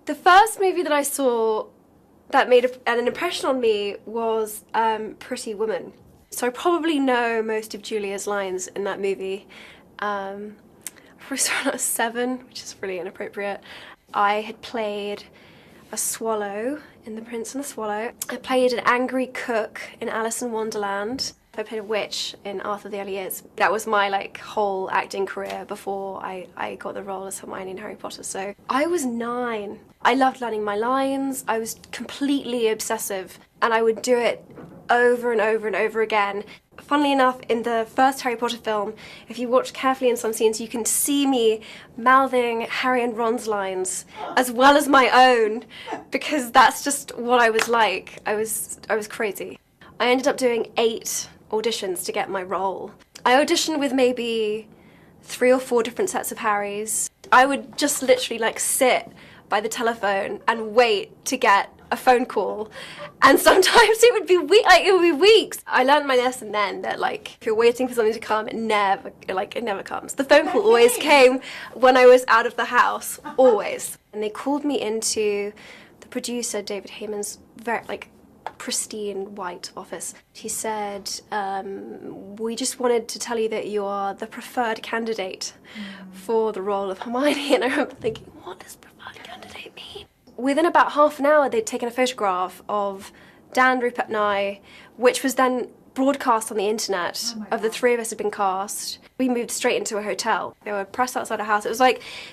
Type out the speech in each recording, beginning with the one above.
The first movie that I saw that made an impression on me was Pretty Woman. So I probably know most of Julia's lines in that movie. I probably saw it when I was 7, which is really inappropriate. I had played a swallow in The Prince and the Swallow. I played an angry cook in Alice in Wonderland. I played a witch in Arthur the Early Years. That was my whole acting career before I got the role as Hermione in Harry Potter. So I was 9. I loved learning my lines. I was completely obsessive and I would do it over and over and over again. Funnily enough, in the first Harry Potter film, if you watch carefully in some scenes, you can see me mouthing Harry and Ron's lines as well as my own, because that's just what I was like. I was crazy. I ended up doing 8 auditions to get my role. I auditioned with maybe 3 or 4 different sets of Harrys. I would just literally sit by the telephone and wait to get a phone call, and sometimes it would be weeks. I learned my lesson then that if you're waiting for something to come, it never comes. The phone call always came when I was out of the house, always. And they called me into the producer David Heyman's very pristine white office. He said, we just wanted to tell you that you are the preferred candidate for the role of Hermione. And I remember thinking, what does preferred candidate mean? Within about half an hour, they'd taken a photograph of Dan, Rupert and I, which was then broadcast on the internet of the 3 of us had been cast. We moved straight into a hotel. There were press outside our house. It was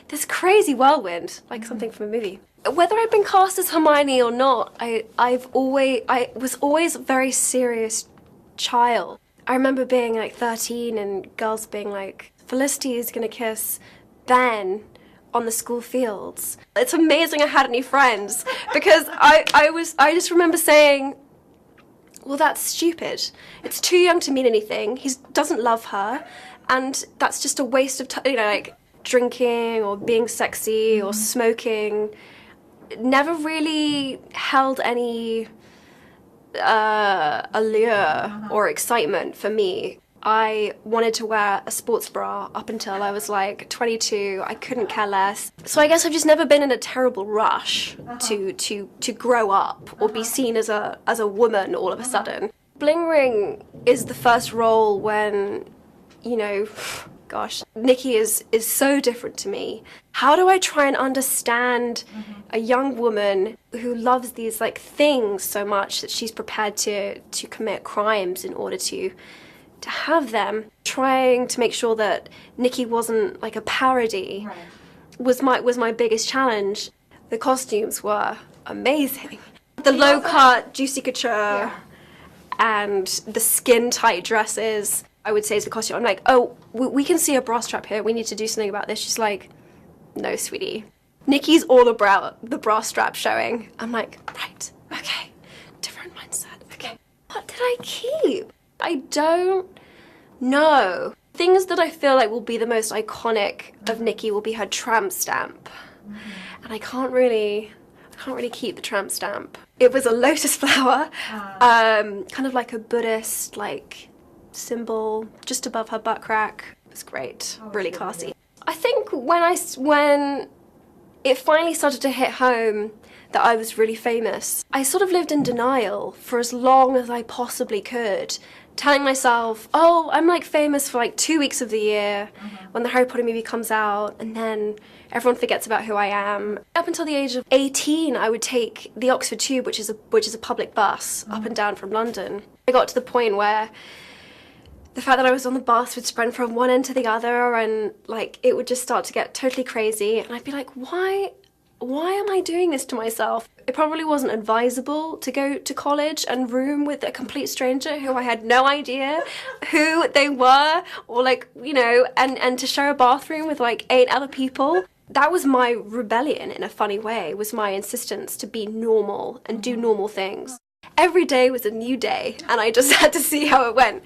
this crazy whirlwind, something from a movie. Whether I'd been cast as Hermione or not, I was always a very serious child. I remember being 13 and girls being like, Felicity is gonna kiss Ben on the school fields. It's amazing I had any friends, because I just remember saying, well, that's stupid. It's too young to mean anything. He doesn't love her, and that's just a waste of time. Drinking or being sexy or smoking never really held any allure or excitement for me. I wanted to wear a sports bra up until I was 22. I couldn't care less. So I guess I've just never been in a terrible rush to grow up or be seen as a woman all of a sudden. Bling Ring is the first role when, gosh, Nikki is so different to me. How do I try and understand a young woman who loves these things so much that she's prepared to commit crimes in order to have them? Trying to make sure that Nikki wasn't a parody was my biggest challenge. The costumes were amazing. The low-cut, juicy couture, and the skin-tight dresses, I would say, is the costume. I'm like, oh, we can see a bra strap here. We need to do something about this. She's like, no, sweetie. Nikki's all about the bra strap showing. I'm like, right, okay, different mindset, okay. What did I keep? I don't know. Things that I feel will be the most iconic of Nikki will be her tramp stamp. And I can't really keep the tramp stamp. It was a lotus flower, kind of like a Buddhist symbol just above her butt crack. It was great, really classy. I think when it finally started to hit home that I was really famous, I sort of lived in denial for as long as I possibly could, telling myself, oh, I'm famous for 2 weeks of the year when the Harry Potter movie comes out, and then everyone forgets about who I am. Up until the age of 18, I would take the Oxford Tube, which is a public bus up and down from London. I got to the point where the fact that I was on the bus would spread from one end to the other, and it would just start to get totally crazy, and I'd be like, why am I doing this to myself? It probably wasn't advisable to go to college and room with a complete stranger who I had no idea who they were, or and to share a bathroom with 8 other people. That was my rebellion in a funny way, was my insistence to be normal and do normal things. Every day was a new day, and I just had to see how it went.